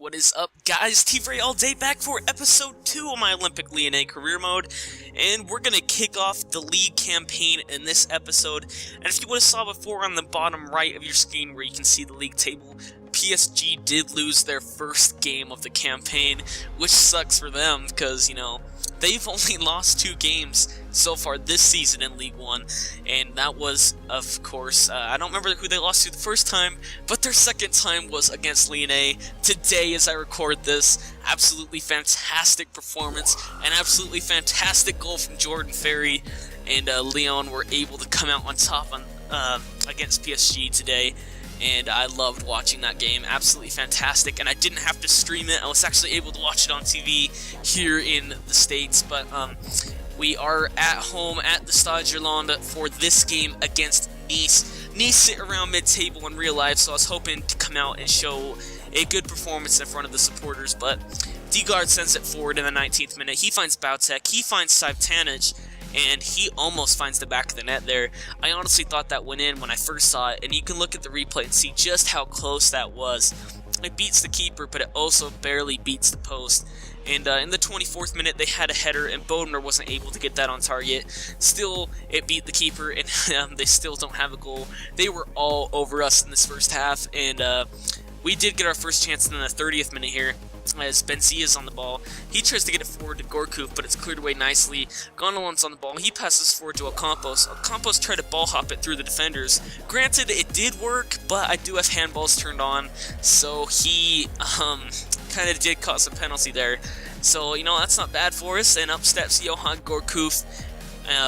What is up, guys? T-Ray all day back for episode 2 of my Olympique Lyon career mode, and we're gonna kick off the league campaign in this episode. And if you would have saw before on the bottom right of your screen where you can see the league table, PSG did lose their first game of the campaign, which sucks for them because, you know, they've only lost 2 games so far this season in League 1, and that was, of course, I don't remember who they lost to the first time, but their second time was against Lyon. Today, as I record this, absolutely fantastic performance, an absolutely fantastic goal from Jordan Ferry, and Lyon were able to come out on top against PSG today. And I loved watching that game, absolutely fantastic, and I didn't have to stream it. I was actually able to watch it on TV here in the States, but we are at home at the Stade Gerland for this game against Nice. Nice sit around mid-table in real life, so I was hoping to come out and show a good performance in front of the supporters, but Degaard sends it forward in the 19th minute. He finds Bautek, he finds Savtanich, and he almost finds the back of the net there. I honestly thought that went in when I first saw it, and you can look at the replay and see just how close that was. It beats the keeper, but it also barely beats the post. And in the 24th minute, they had a header, and Bodmer wasn't able to get that on target. Still, it beat the keeper, and they still don't have a goal. They were all over us in this first half, and we did get our first chance in the 30th minute here, as Benzia's on the ball. He tries to get it forward to Gourcuff, but it's cleared away nicely. Gonalon's on the ball. He passes forward to Ocampos. Ocampos tried to ball hop it through the defenders. Granted, it did work, but I do have handballs turned on, so he kind of did cause a penalty there. So, you know, that's not bad for us, and up steps Johan Gourcuff.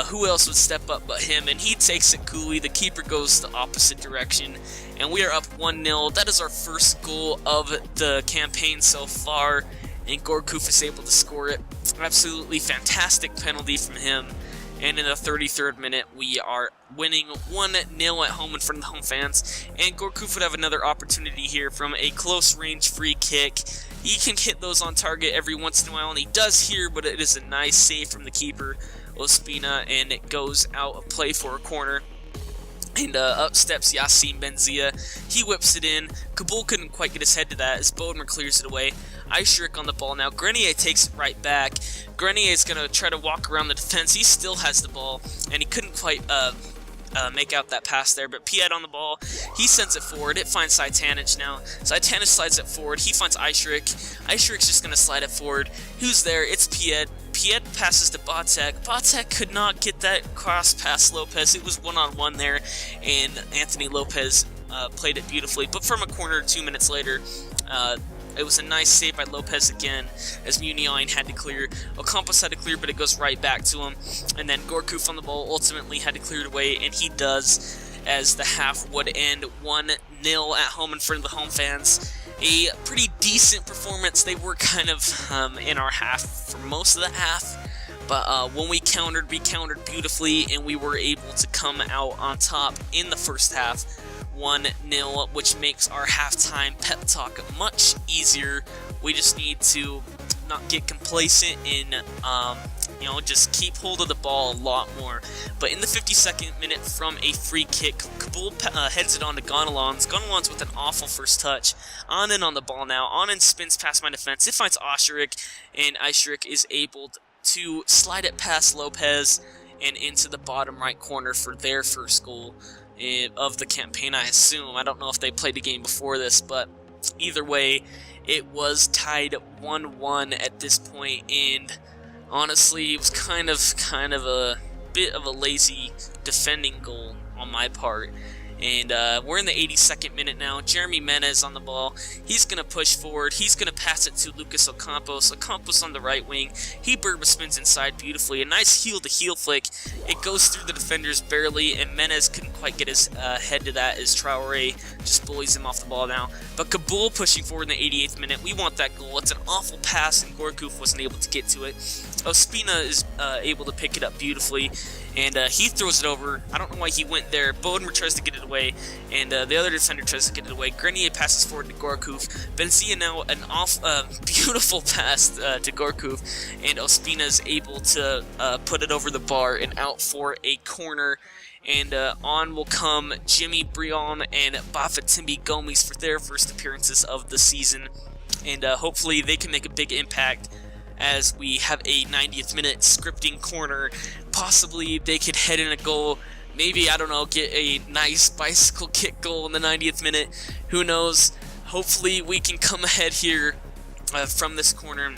Who else would step up but him, and he takes it coolly. The keeper goes the opposite direction, and we are up 1-0. That is our first goal of the campaign so far, and Gourcuff is able to score it. Absolutely fantastic penalty from him, and in the 33rd minute, we are winning 1-0 at home in front of the home fans, and Gourcuff would have another opportunity here from a close-range free kick. He can hit those on target every once in a while, and he does here, but it is a nice save from the keeper, Ospina, and it goes out of play for a corner. And up steps Yacine Benzia. He whips it in. Kabul couldn't quite get his head to that as Bodmer clears it away. Aishrik on the ball now. Grenier takes it right back. Grenier is going to try to walk around the defense. He still has the ball, and he couldn't quite make out that pass there, but Piet on the ball, he sends it forward. It finds Savtanich now. Savtanich slides it forward. He finds Aishrik. Aishrik's just going to slide it forward. Who's there? It's Piet. Piet passes to Bautek. Bautek could not get that cross past Lopez. It was one-on-one there, and Anthony Lopez played it beautifully. But from a corner 2 minutes later, it was a nice save by Lopez again, as Muniain had to clear. Ocampos had to clear, but it goes right back to him. And then Gourcuff on the ball ultimately had to clear it away, and he does, as the half would end 1-0 at home in front of the home fans. A pretty decent performance. They were kind of in our half for most of the half, but when we countered beautifully, and we were able to come out on top in the first half, 1-0, which makes our halftime pep talk much easier. We just need to not get complacent and you know, just keep hold of the ball a lot more. But in the 52nd minute, from a free kick, Kabul heads it on to Gonalons. Gonalons with an awful first touch. Onan on the ball now. Onan spins past my defense. It finds Aishrik, and Aishrik is able to slide it past Lopez and into the bottom right corner for their first goal of the campaign, I assume. I don't know if they played a game before this, but either way, it was tied 1-1 at this point, and honestly, it was kind of a bit of a lazy defending goal on my part. And we're in the 82nd minute now. Jeremy Menez on the ball. He's going to push forward. He's going to pass it to Lucas Ocampos. Ocampos on the right wing. He Burba spins inside beautifully. A nice heel-to-heel flick. It goes through the defenders barely, and Menez couldn't quite get his head to that as Traore just bullies him off the ball now. But Kabul pushing forward in the 88th minute. We want that goal. It's an awful pass, and Gourcuff wasn't able to get to it. Ospina is able to pick it up beautifully, and he throws it over. I don't know why he went there. Bodmer tries to get it away, and the other defender tries to get it away. Grenier passes forward to Gourcuff. Benzia now an beautiful pass to Gourcuff, and Ospina is able to put it over the bar and out for a corner. And on will come Jimmy Brion and Bafatimbi Gomes for their first appearances of the season. and hopefully they can make a big impact as we have a 90th minute scripting corner. Possibly they could head in a goal, maybe, I don't know, get a nice bicycle kick goal in the 90th minute, who knows. Hopefully we can come ahead here from this corner,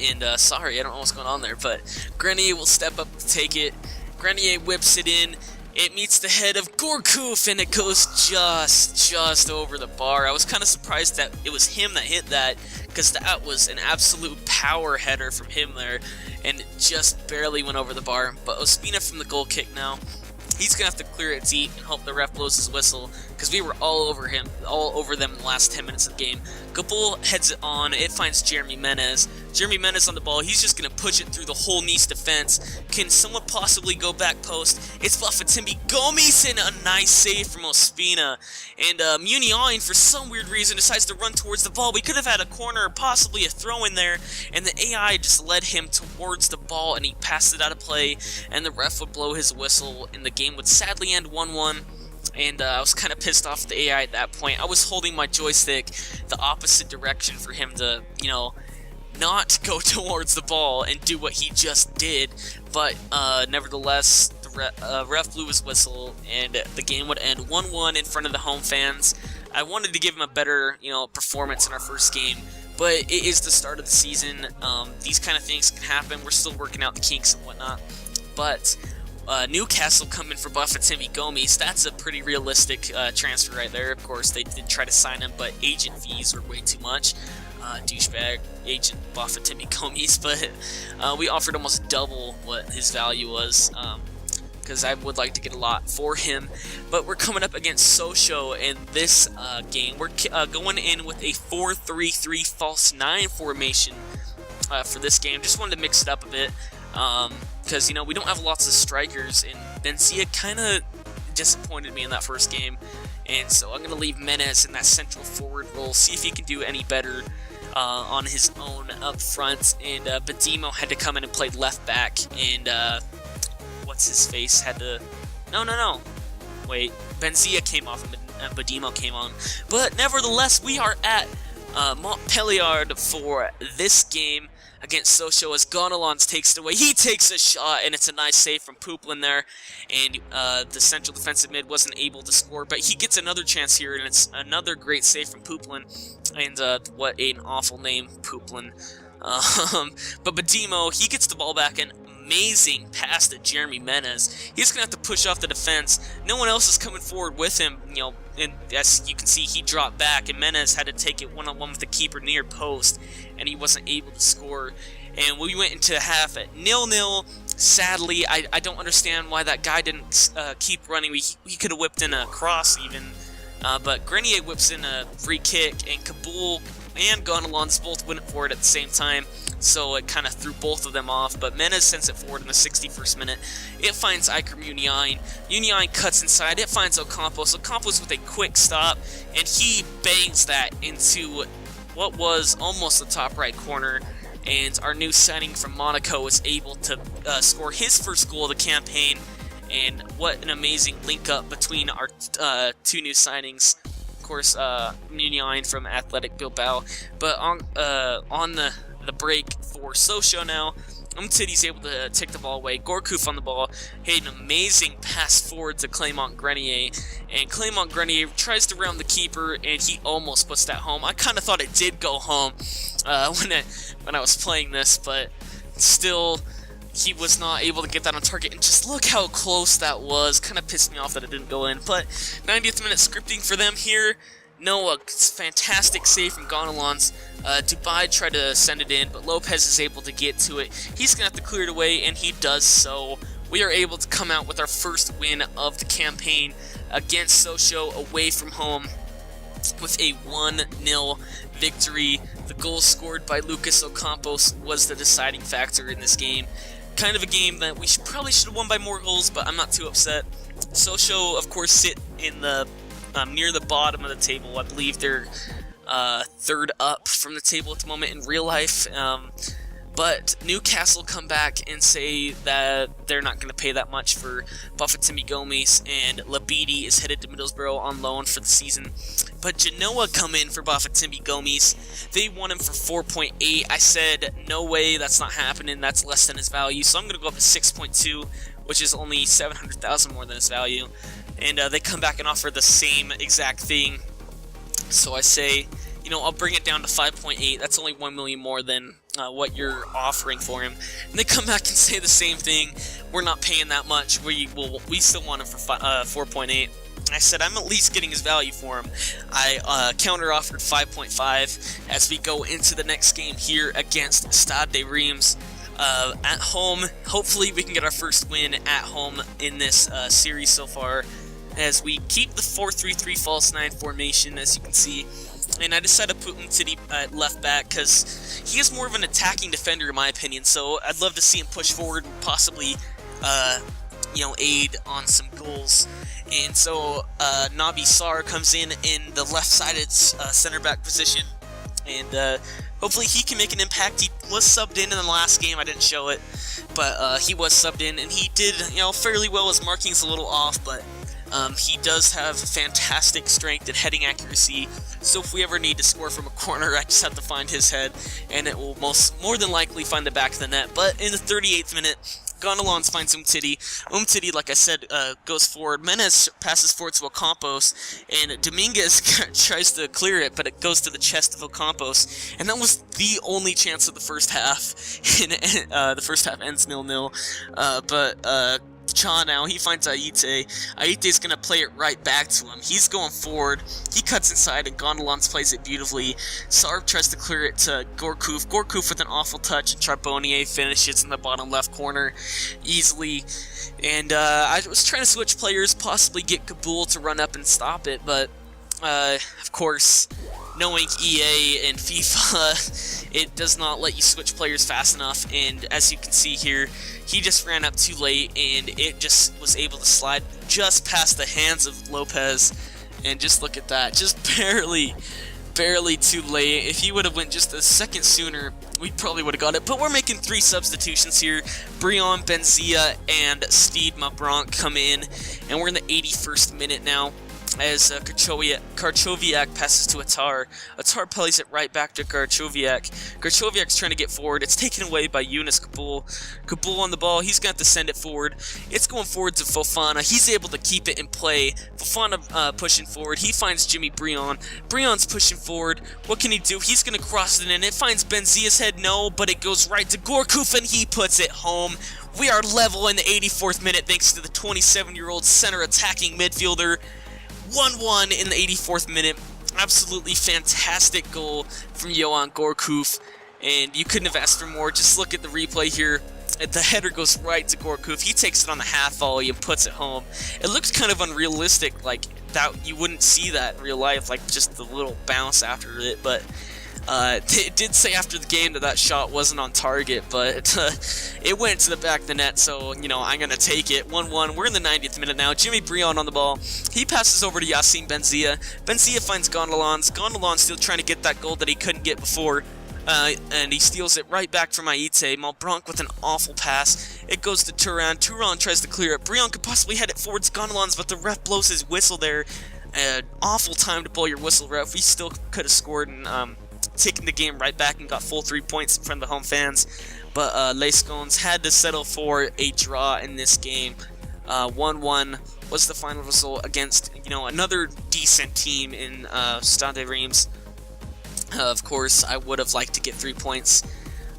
and sorry, I don't know what's going on there, but Grenier will step up to take it. Grenier whips it in. It meets the head of Gourcuff, and it goes just over the bar. I was kind of surprised that it was him that hit that, because that was an absolute power header from him there, and it just barely went over the bar. But Ospina from the goal kick now. He's going to have to clear it deep and hope the ref blows his whistle, because we were all over them in the last 10 minutes of the game. Gabul heads it on. It finds Jeremy Menez. Jeremy Menez on the ball. He's just going to push it through the whole Nice defense. Can someone possibly go back post? It's Bafétimbi Gomis, and a nice save from Ospina. And Muniain, for some weird reason, decides to run towards the ball. We could have had a corner or possibly a throw in there, and the AI just led him towards the ball, and he passed it out of play, and the ref would blow his whistle, and the game would sadly end 1-1. And I was kind of pissed off at the AI at that point. I was holding my joystick the opposite direction for him to, you know, not go towards the ball and do what he just did. But nevertheless, the ref blew his whistle, and the game would end 1-1 in front of the home fans. I wanted to give him a better, you know, performance in our first game, but it is the start of the season. These kind of things can happen. We're still working out the kinks and whatnot. But Newcastle coming for Bafétimbi Gomis. That's a pretty realistic transfer right there. Of course, they did try to sign him, but agent fees were way too much. Douchebag agent Bafétimbi Gomis, but we offered almost double what his value was, because I would like to get a lot for him. But we're coming up against Sochaux in this game. We're going in with a 4-3-3 false 9 formation for this game. Just wanted to mix it up a bit. Because, you know, we don't have lots of strikers, and Benzia kind of disappointed me in that first game, and so I'm going to leave Menez in that central forward role, see if he can do any better on his own up front. And Badimo had to come in and play left back, and what's his face had to... No. Wait, Benzia came off and Badimo came on. But nevertheless, we are at Montpellier for this game against Sochaux as Gonalons takes it away. He takes a shot, and it's a nice save from Pouplin there, and the central defensive mid wasn't able to score, but he gets another chance here, and it's another great save from Pouplin, and what an awful name, Pouplin. But Badimo, he gets the ball back, and amazing pass to Jeremy Menez. He's going to have to push off the defense. No one else is coming forward with him, you know, and as you can see, he dropped back, and Menez had to take it one-on-one with the keeper near post, and he wasn't able to score. And we went into half at 0-0. Sadly, I don't understand why that guy didn't keep running. He could have whipped in a cross even, but Grenier whips in a free kick, and Kabul and Gonalons both went for it at the same time, so it kind of threw both of them off. But Menez sends it forward in the 61st minute. It finds Iker Muniain. Muniain cuts inside. It finds Ocampos. Ocampos with a quick stop, and he bangs that into what was almost the top right corner. And our new signing from Monaco is able to score his first goal of the campaign. And what an amazing link-up between our two new signings. Of course, Muniain from Athletic Bilbao. But on the break for Sochaux now, Umtiti's able to take the ball away. Gourcuff on the ball. Had an amazing pass forward to Clément Grenier. And Clément Grenier tries to round the keeper, and he almost puts that home. I kind of thought it did go home when I was playing this, but still, he was not able to get that on target. And just look how close that was. Kind of pissed me off that it didn't go in. But 90th minute scripting for them here. Noah, fantastic save from Gonalons. Dubai tried to send it in, but Lopez is able to get to it. He's going to have to clear it away, and he does so. We are able to come out with our first win of the campaign against Sochaux away from home with a 1-0 victory. The goal scored by Lucas Ocampos was the deciding factor in this game. Kind of a game that we probably should have won by more goals, but I'm not too upset. Sochaux, of course, sit in the near the bottom of the table. I believe they're third up from the table at the moment in real life. But Newcastle come back and say that they're not going to pay that much for Bafétimbi Gomis, and Labidi is headed to Middlesbrough on loan for the season. But Genoa come in for Bafétimbi Gomis. They want him for 4.8. I said, no way, that's not happening. That's less than his value. So I'm going to go up to 6.2, which is only 700,000 more than his value. And they come back and offer the same exact thing. So I say, you know, I'll bring it down to 5.8. That's only 1 million more than what you're offering for him. And they come back and say the same thing. We're not paying that much. We still want him for 4.8. I said I'm at least getting his value for him. I counter offered 5.5 as we go into the next game here against Stade de Reims. At home, hopefully we can get our first win at home in this series so far, as we keep the 4-3-3 false 9 formation, as you can see. And I decided to put Umtiti at left back because he is more of an attacking defender in my opinion, so I'd love to see him push forward and possibly you know, aid on some goals. And so Nabi Sarr comes in the left-sided center back position, and hopefully he can make an impact. He was subbed in the last game. I didn't show it, but he was subbed in, and he did, you know, fairly well. His marking's a little off, but he does have fantastic strength and heading accuracy, so if we ever need to score from a corner, I just have to find his head, and it will more than likely find the back of the net. But in the 38th minute, Gondelons finds Umtiti. Umtiti, like I said, goes forward. Menez passes forward to Ocampos, and Dominguez tries to clear it, but it goes to the chest of Ocampos. And that was the only chance of the first half. And the first half ends 0-0. But Cha now, he finds Aite. Aite's going to play it right back to him. He's going forward. He cuts inside, and Gondelons plays it beautifully. Sarr tries to clear it to Gourcuff. Gourcuff with an awful touch, and Charbonnier finishes in the bottom left corner easily. And I was trying to switch players, possibly get Kabul to run up and stop it, but of course, knowing EA and FIFA, it does not let you switch players fast enough, and as you can see here, he just ran up too late, and it just was able to slide just past the hands of Lopez, and just look at that, just barely too late. If he would have went just a second sooner, we probably would have got it, but we're making 3 substitutions here. Brion, Benzia, and Steve Mabronk come in, and we're in the 81st minute now, as Karchowiak passes to Atar. Atar plays it right back to Karchowiak. Karchowiak's trying to get forward. It's taken away by Yunus Kabul. Kabul on the ball. He's got to send it forward. It's going forward to Fofana. He's able to keep it in play. Fofana pushing forward. He finds Jimmy Brion. Brion's pushing forward. What can he do? He's going to cross it in. It finds Benzia's head. No, but it goes right to Gourcuff, and he puts it home. We are level in the 84th minute thanks to the 27-year-old center attacking midfielder. 1-1 in the 84th minute. Absolutely fantastic goal from Johan Gourcuff, and you couldn't have asked for more. Just look at the replay here. The header goes right to Gourcuff. He takes it on the half volley and puts it home. It looks kind of unrealistic, like that you wouldn't see that in real life, like just the little bounce after it, but it did say after the game that shot wasn't on target, but it went to the back of the net, so, you know, I'm going to take it. 1-1. We're in the 90th minute now. Jimmy Brion on the ball. He passes over to Yassine Benzia. Benzia finds Gondelons. Gondelons still trying to get that goal that he couldn't get before, and he steals it right back from Aite. Malbranc with an awful pass. It goes to Turan. Turan tries to clear it. Brion could possibly head it forwards Gondelons, but the ref blows his whistle there. Awful time to blow your whistle, ref. We still could have scored and taken the game right back and got full 3 points in front of the home fans, but Les Scones had to settle for a draw in this game. 1-1 was the final result against, you know, another decent team in Stade de Reims. Of course, I would have liked to get 3 points,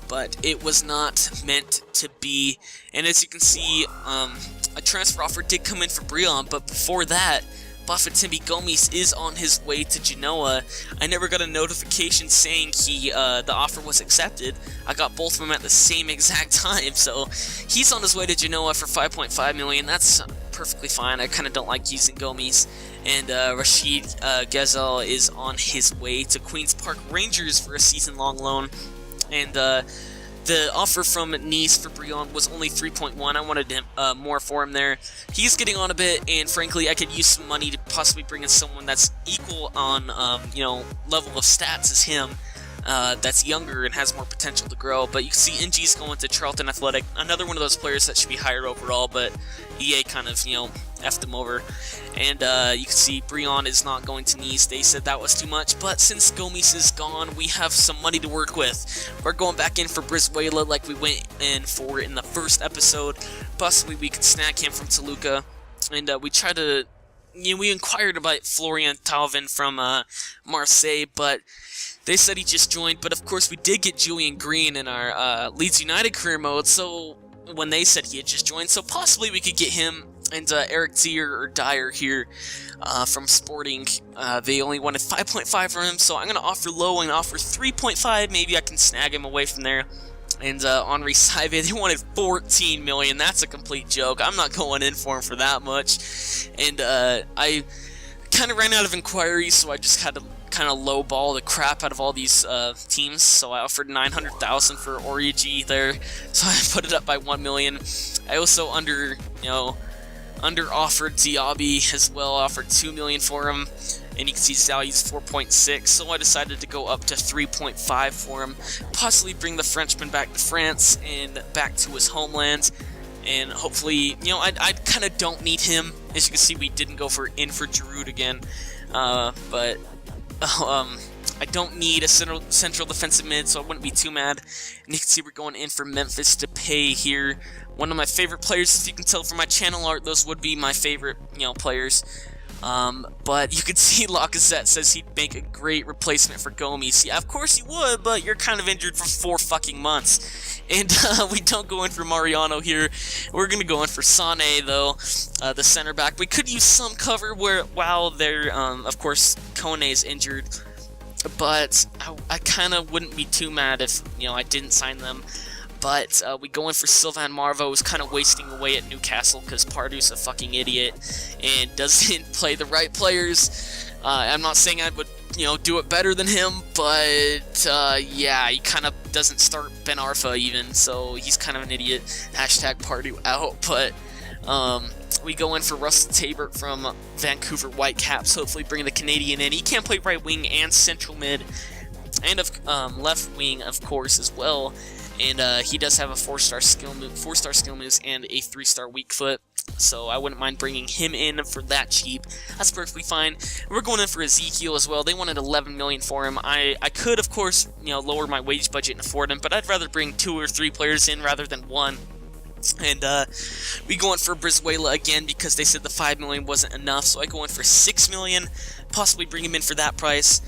but it was not meant to be. And as you can see, a transfer offer did come in for Brion, but before that, Bafétimbi Gomis is on his way to Genoa. I never got a notification saying the offer was accepted. I got both of them at the same exact time, so he's on his way to Genoa for 5.5 million. That's perfectly fine. I kind of don't like using Gomis. And Rashid Ghezel is on his way to Queen's Park Rangers for a season-long loan. And the offer from Nice for Brion was only 3.1. I wanted him, more for him there. He's getting on a bit, and frankly, I could use some money to possibly bring in someone that's equal on, you know, level of stats as him. that's younger and has more potential to grow. But you can see NG's going to Charlton Athletic, another one of those players that should be higher overall, but EA kind of, effed him over. And you can see Brion is not going to Nice. They said that was too much, but since Gomes is gone, we have some money to work with. We're going back in for Brizuela like we went in for in the first episode. Possibly we could snag him from Toluca. And we try to... we inquired about Florian Thauvin from Marseille, but they said he just joined. But of course, we did get Julian Green in our Leeds United career mode, so when they said he had just joined, so possibly we could get him. And Eric Dyer here from Sporting, they only wanted 5.5 for him, so I'm going to offer low and offer 3.5. Maybe I can snag him away from there. And Henri Saive, they wanted 14 million. That's a complete joke. I'm not going in for him for that much. And I kind of ran out of inquiries, so I just had to kind of lowball the crap out of all these teams. So I offered 900,000 for Origi there. So I put it up by 1 million. I also under offered Diaby as well, offered 2 million for him, and you can see his value is 4.6, so I decided to go up to 3.5 for him, possibly bring the Frenchman back to France and back to his homeland, and hopefully, I kind of don't need him. As you can see, we didn't go for Giroud again, but I don't need a central defensive mid, so I wouldn't be too mad. And you can see we're going in for Memphis Depay here. One of my favorite players, if you can tell from my channel art, those would be my favorite, players. But you can see Lacazette says he'd make a great replacement for Gomes. Yeah, of course he would, but you're kind of injured for 4 fucking months. And we don't go in for Mariano here. We're going to go in for Sané, though, the center back. We could use some cover while they're, of course, Kone is injured. But I kind of wouldn't be too mad if, I didn't sign them. But we go in for Sylvain Marvo, who's kind of wasting away at Newcastle because Pardew's a fucking idiot and doesn't play the right players. I'm not saying I would, do it better than him, but yeah, he kind of doesn't start Ben Arfa even, so he's kind of an idiot. Hashtag Pardew out, but we go in for Russell Tabert from Vancouver Whitecaps, hopefully bring the Canadian in. He can play right wing and central mid, and left wing, of course, as well. And he does have a 4-star skill moves and a 3-star weak foot, so I wouldn't mind bringing him in for that cheap. That's perfectly fine. We're going in for Ezekiel as well. They wanted 11 million for him. I could, of course, lower my wage budget and afford him, but I'd rather bring 2 or 3 players in rather than 1. And we go in for Brizuela again because they said the 5 million wasn't enough, so I go in for 6 million, possibly bring him in for that price.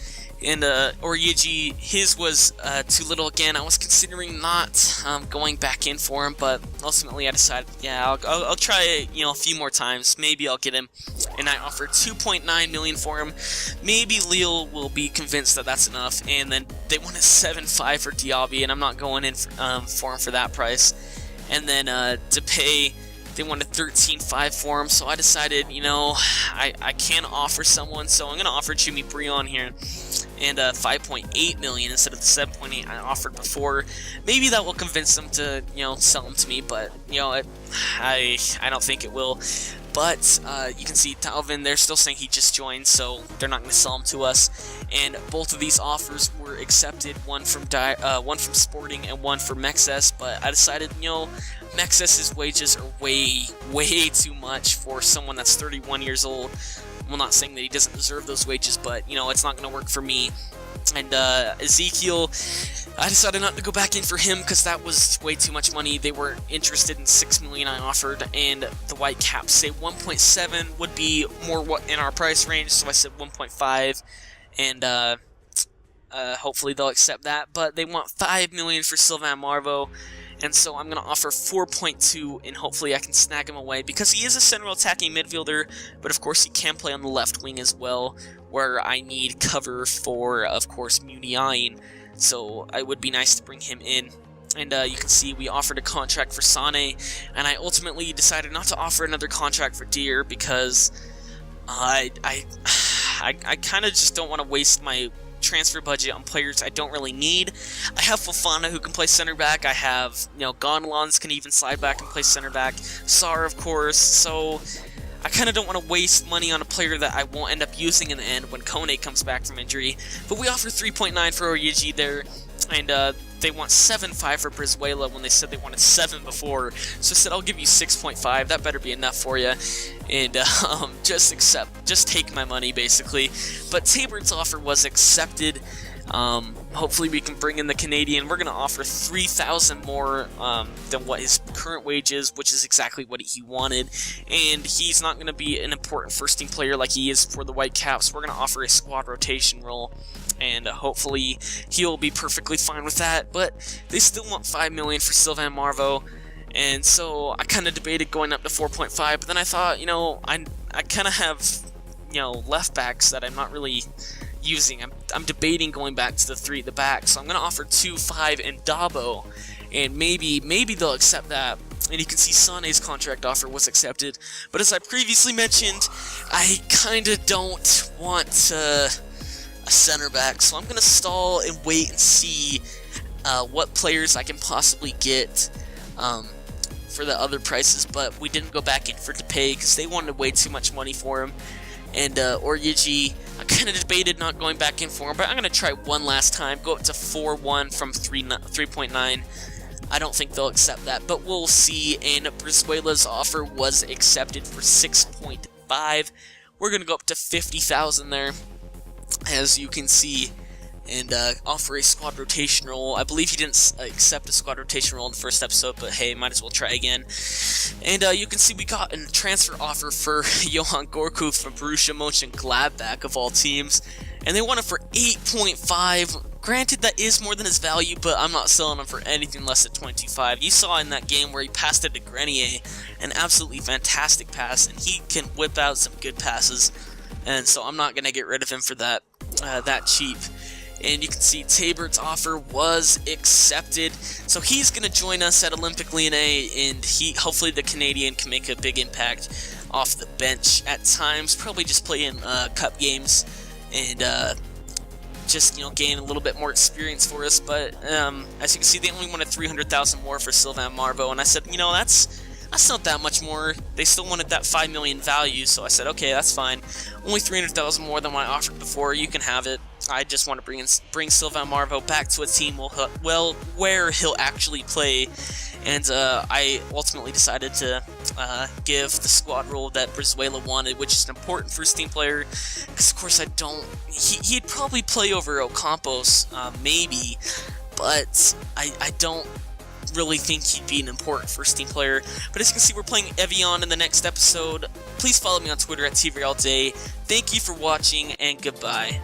And Origi, his was too little again. I was considering not going back in for him, but ultimately I decided, yeah, I'll try it, a few more times. Maybe I'll get him. And I offered 2.9 million for him. Maybe Lille will be convinced that that's enough. And then they wanted 7.5 for Diaby, and I'm not going in for him for that price. And then Depay, they wanted 13.5 for him, so I decided, I can offer someone, so I'm going to offer Jimmy Brion here, and 5.8 million instead of the 7.8 I offered before. Maybe that will convince them to, sell him to me, but, I don't think it will. But you can see Thauvin, they're still saying he just joined, so they're not going to sell him to us. And both of these offers were accepted, one from Sporting and one for Mexes, but I decided, Mexes' wages are way too much for someone that's 31 years old. I'm not saying that he doesn't deserve those wages, but, it's not going to work for me. And Ezekiel, I decided not to go back in for him because that was way too much money. They were interested in 6 million I offered, and the Whitecaps say 1.7 would be more in our price range, so I said 1.5, and hopefully they'll accept that. But they want 5 million for Sylvain Marvo, and so I'm going to offer 4.2, and hopefully I can snag him away, because he is a central attacking midfielder, but of course he can play on the left wing as well, where I need cover for, of course, Muniain, so it would be nice to bring him in. And you can see we offered a contract for Sané, and I ultimately decided not to offer another contract for Dier, because I kind of just don't want to waste my transfer budget on players I don't really need. I have Fofana, who can play center back. I have, Gonalons can even slide back and play center back. Sarr, of course. So I kind of don't want to waste money on a player that I won't end up using in the end when Kone comes back from injury. But we offer 3.9 for Origi there, and they want 7.5 for Brizuela when they said they wanted 7 before. So I said, I'll give you 6.5. That better be enough for you. And just take my money, basically. But Tabort's offer was accepted. Hopefully we can bring in the Canadian. We're going to offer 3,000 more than what his current wage is, which is exactly what he wanted. And he's not going to be an important first-team player like he is for the Whitecaps. We're going to offer a squad rotation role, and hopefully he'll be perfectly fine with that. But they still want $5 million for Sylvain Marveau, and so I kind of debated going up to 4.5. But then I thought, I kind of have left backs that I'm not really using. I'm debating going back to the 3 at the back, so I'm going to offer 2.5 and Dabo, and maybe they'll accept that. And you can see Sané's contract offer was accepted. But as I previously mentioned, I kind of don't want a center back, so I'm going to stall and wait and see what players I can possibly get for the other prices. But we didn't go back in for Depay because they wanted way too much money for him. And Origi, I kind of debated not going back in for him, but I'm going to try one last time, go up to 4.1 from 3.9. I don't think they'll accept that, but we'll see. And Brizuela's offer was accepted for 6.5. We're going to go up to 50,000 there, as you can see, and offer a squad rotation role. I believe he didn't accept a squad rotation role in the first episode, but hey, might as well try again. And you can see we got a transfer offer for Johan Gorku from Borussia Mönchengladbach, of all teams, and they want it for 8.5. Granted, that is more than his value, but I'm not selling him for anything less than 22.5. You saw in that game where he passed it to Grenier, an absolutely fantastic pass, and he can whip out some good passes, and so I'm not going to get rid of him for that cheap. And you can see Tabort's offer was accepted, so he's going to join us at Olympique Lyon, and hopefully the Canadian can make a big impact off the bench at times, probably just play in cup games, and just gain a little bit more experience for us. But as you can see, they only wanted 300,000 more for Sylvain Marveau, and I said, that's not that much more. They still wanted that 5 million value, so I said, okay, that's fine. Only 300,000 more than what I offered before. You can have it. I just want to bring Sylvain Marveau back to a team where he'll actually play, and I ultimately decided to give the squad role that Brizuela wanted, which is an important first-team player, because of course he'd probably play over Ocampos, maybe, but I don't really think he'd be an important first-team player. But as you can see, we're playing Evian in the next episode. Please follow me on Twitter at TVRLDay. Thank you for watching, and goodbye.